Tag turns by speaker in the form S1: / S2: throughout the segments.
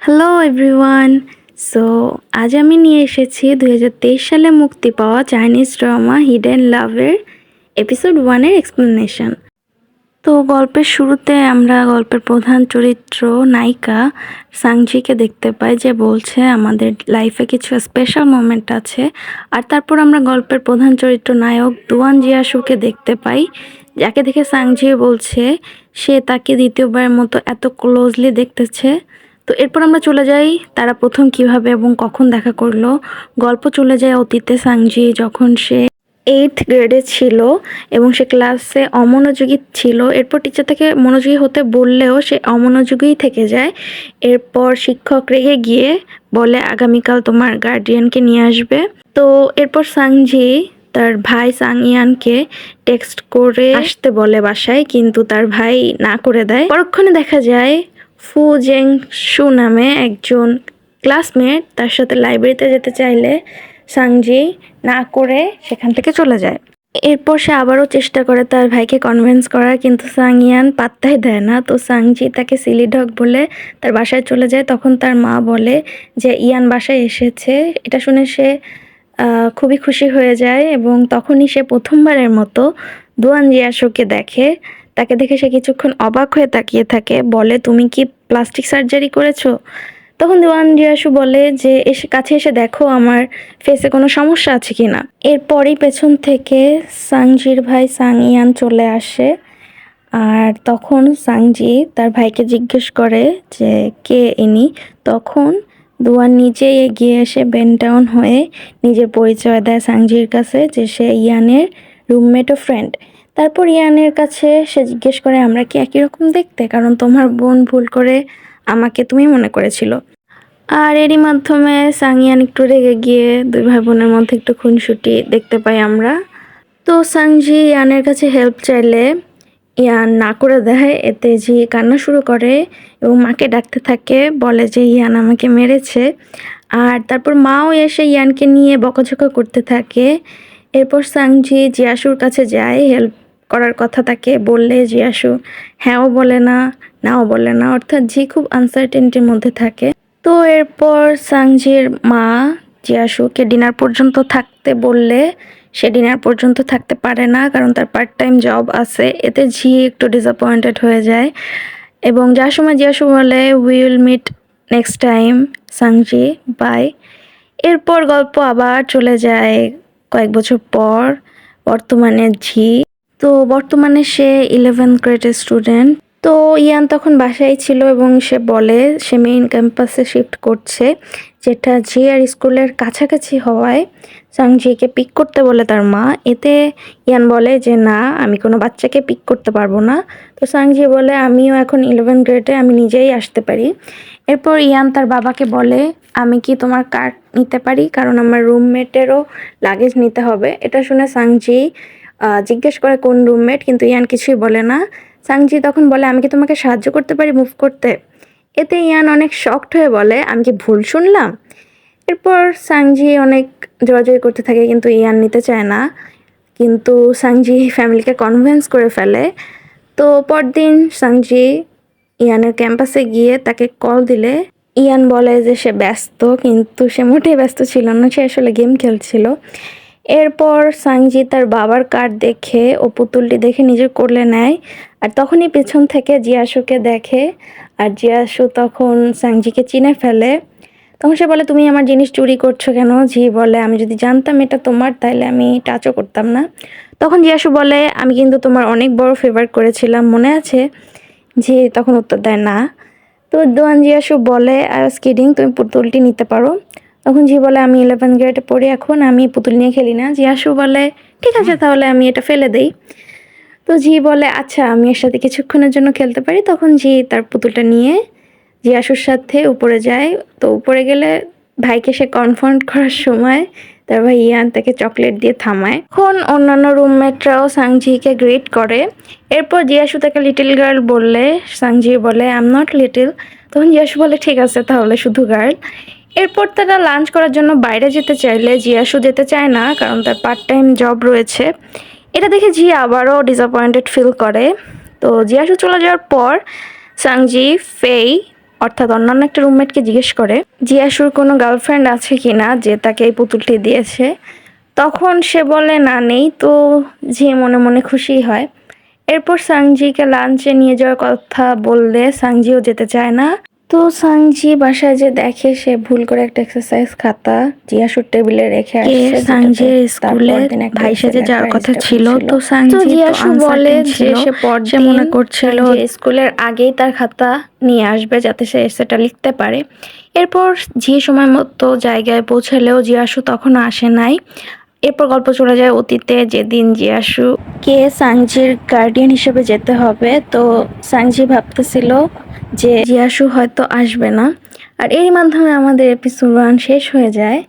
S1: Hello everyone. So আজ আমি নিয়ে এসেছি 2023 সালে মুক্তি পাওয়া চাইনিজ ড্রামা হিডেন লাভের এপিসোড 1-এর এক্সপ্লেনেশন। তো গল্পের শুরুতে আমরা গল্পের প্রধান চরিত্র নায়িকা সাংজিকে দেখতে পাই, যে বলছে আমাদের লাইফে কিছু স্পেশাল মোমেন্ট আছে। আর তারপর আমরা গল্পের প্রধান চরিত্র নায়ক দুয়ান জিয়াসুকে দেখতে পাই, যাকে দেখে সাংজি বলছে সে তাকে দ্বিতীয়বারের মতো এত ক্লোজলি দেখতেছে। তো এরপর আমরা চলে যাই তারা প্রথম কিভাবে এবং কখন দেখা করলো। গল্প চলে যায় অতীতে, সাংজি যখন সে 8th গ্রেডে ছিল এবং সে ক্লাসে অমনোযোগী ছিল। এরপর টিচার তাকে মনোযোগী হতে বললেও সে অমনোযোগীই থেকে যায়। এরপর শিক্ষক রেগে গিয়ে বলে আগামীকাল তোমার গার্ডিয়ানকে নিয়ে আসবে। তো এরপর সাংজি তার ভাই সাংইয়ানকে টেক্সট করে আসতে বলে বাসায়, কিন্তু তার ভাই না করে দেয়। পরক্ষণে দেখা যায় ফু জেং শু নামে একজন ক্লাসমেট তার সাথে লাইব্রেরিতে যেতে চাইলে সাংজি না করে সেখান থেকে চলে যায়। এরপর সে আবারও চেষ্টা করে তার ভাইকে কনভিন্স করার, কিন্তু সাংইয়ান পাত্তাই দেয় না। তো সাংজি তাকে সিলি ডগ বলে তার বাসায় চলে যায়। তখন তার মা বলে যে ইয়ান বাসায় এসেছে। এটা শুনে সে খুবই খুশি হয়ে যায় এবং তখনই সে প্রথমবারের মতো দুয়ান জিয়াসুকে দেখে। তাকে দেখে সে কিছুক্ষণ অবাক হয়ে তাকিয়ে থাকে, বলে তুমি কি প্লাস্টিক সার্জারি করেছো? তখন দুয়ান জিয়াসু বলে যে কাছে এসে দেখো আমার ফেসে কোনো সমস্যা আছে কিনা। এরপরই পেছন থেকে সাংজির ভাই সাংইয়ান চলে আসে। আর তখন সাংজি তার ভাইকে জিজ্ঞেস করে যে কে ইনি। তখন দুয়ান নিজেই এগিয়ে এসে বেন্ড ডাউন হয়ে নিজের পরিচয় দেয় সাংজির কাছে, যে সে ইয়ানের রুমমেট ও ফ্রেন্ড। তারপর ইয়ানের কাছে সে জিজ্ঞেস করে আমরা কি একই রকম দেখতে, কারণ তোমার বোন ভুল করে আমাকে তুমি মনে করেছিল। আর এরই মাধ্যমে সাংইয়ান একটু রেগে গিয়ে দুই ভাই বোনের মধ্যে একটু খুনসুটি দেখতে পাই আমরা। তো সাংজি ইয়ানের কাছে হেল্প চাইলে ইয়ান না করে দেয়। এতে জি কান্না শুরু করে এবং মাকে ডাকতে থাকে, বলে যে ইয়ান আমাকে মেরেছে। আর তারপর মাও এসে ইয়ানকে নিয়ে বকাঝকা করতে থাকে। এরপর সাংজি জিয়াসুর কাছে যায় হেল্প করার কথা তাকে বললে, জিয়াসু হ্যাঁও বলে না, নাও বলে না, অর্থাৎ জি খুব আনসার্টেনিটির মধ্যে থাকে। তো এরপর সাংজির মা জিয়াসুকে ডিনার পর্যন্ত থাকতে বললে সে ডিনার পর্যন্ত থাকতে পারে না, কারণ তার পার্ট টাইম জব আছে। এতে জি একটু ডিসঅ্যাপয়েন্টেড হয়ে যায় এবং যার সময় জিয়াসু বলে উইল মিট নেক্সট টাইম সাংজি বাই। এরপর গল্প আবার চলে যায় কয়েক বছর পর। বর্তমানে ঝি, তো বর্তমানে সে 11th গ্রেডের স্টুডেন্ট। তো ইয়ান তখন বাসায় ছিল এবং সে বলে সে মেইন ক্যাম্পাসে শিফট করছে, যেটা জি আর স্কুলের কাছাকাছি হওয়ায় সাংজিকে পিক করতে বলে তার মা। এতে ইয়ান বলে যে না, আমি কোনো বাচ্চাকে পিক করতে পারবো না। তো সাংজি বলে আমিও এখন 11th গ্রেডে, আমি নিজেই আসতে পারি। এরপর ইয়ান তার বাবাকে বলে আমি কি তোমার কার্ড নিতে পারি, কারণ আমার রুমমেটেরও লাগেজ নিতে হবে। এটা শুনে সাংজি জিজ্ঞেস করে কোন রুমমেট, কিন্তু ইয়ান কিছুই বলে না। সাংজি তখন বলে আমি কি তোমাকে সাহায্য করতে পারি মুভ করতে। এতে ইয়ান অনেক শকড হয়ে বলে আমি কি ভুল শুনলাম। এরপর সাংজি অনেক জোরাজোরি করতে থাকে, কিন্তু ইয়ান নিতে চায় না। কিন্তু সাংজি ফ্যামিলিকে কনভিন্স করে ফেলে। তো পরদিন সাংজি ইয়ানের ক্যাম্পাসে গিয়ে তাকে কল দিলে ইয়ান বলে যে সে ব্যস্ত, কিন্তু সে মোটেই ব্যস্ত ছিল না, সে আসলে গেম খেলছিল। এরপর সাংজি তার বাবার কার্ড দেখে ও পুতুলটি দেখে নিজের কোলে নেয়। আর তখনই পেছন থেকে জিয়াসুকে দেখে, আর জিয়াসু তখন সাংজিকে চিনে ফেলে। তখন সে বলে তুমি আমার জিনিস চুরি করছো কেন? জি বলে আমি যদি জানতাম এটা তোমার তাহলে আমি টাচও করতাম না। তখন জিয়াসু বলে আমি কিন্তু তোমার অনেক বড় ফেভার করেছিলাম, মনে আছে? জি তখন উত্তর দেয় না। তো দোয়ান জিয়াসু বলে আর স্কিডিং, তুমি পুতুলটি নিতে পারো। তখন জি বলে আমি 11th গ্রেডে পড়ি, এখন আমি পুতুল নিয়ে খেলি না। জিয়াসু বলে ঠিক আছে তাহলে আমি এটা ফেলে দেই। তো জি বলে আচ্ছা আমি এর সাথে কিছুক্ষণের জন্য খেলতে পারি। তখন জি তার পুতুলটা নিয়ে জিয়াসুর সাথে উপরে যায়। তো উপরে গেলে ভাইকে সে কনফ্রন্ট করার সময় তার ভাই ইয়ান তাকে চকলেট দিয়ে থামায়। এখন অন্যান্য রুমমেটরাও সাংজিকে গ্রিট করে। এরপর জিয়াসু তাকে লিটল গার্ল বললে সাংজি বলে আই এম নট লিটল। তখন জিয়াসু বলে ঠিক আছে তাহলে শুধু গার্ল। এরপর তারা লাঞ্চ করার জন্য বাইরে যেতে চাইলে জিয়াসু যেতে চায় না, কারণ তার পার্ট টাইম জব রয়েছে। এটা দেখে জি আবারও ডিসঅ্যাপয়েন্টেড ফিল করে। তো জিয়াসু চলে যাওয়ার পর সাংজি, ফেই, অর্থাৎ অন্যান্য একটা রুমমেটকে জিজ্ঞেস করে জিয়াসুর কোনো গার্লফ্রেন্ড আছে কিনা যে তাকে এই পুতুলটি দিয়েছে। তখন সে বলে না নেই, তো জি মনে মনে খুশি হয়। এরপর সাংজিকে লাঞ্চে নিয়ে যাওয়ার কথা বললে সাংজিও যেতে চায় না। তো সাংজি বাসায় যে দেখে সে ভুল করে একটা এক্সারসাইজ খাতা জিয়াসুর টেবিলে রেখে আসছে। সাংজির স্কুলে ভাই সেজে যাওয়ার কথা ছিল, তো সাংজি জিয়াসু বলে যে সে পরদিন মনে করছিল স্কুলের আগেই তার খাতা নিয়ে আসবে যাতে সে এসেটা লিখতে পারে। এরপর জি সময় মতো জায়গায় পৌঁছালেও জিয়াসু তখনও আসে নাই। এরপর গল্প চলে যায় অতীতে, যেদিন জিয়াসুকে সাংজির গার্ডিয়ান হিসেবে যেতে হবে। তো সাংজি ভাবতেছিল যে জিয়াসু হয়তো আসবে না। আর এরই মাধ্যমে আমাদের এপিসোড 1 শেষ হয়ে যায়।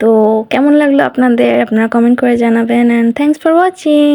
S1: তো কেমন লাগলো আপনাদের, আপনারা কমেন্ট করে জানাবেন। And thanks for watching.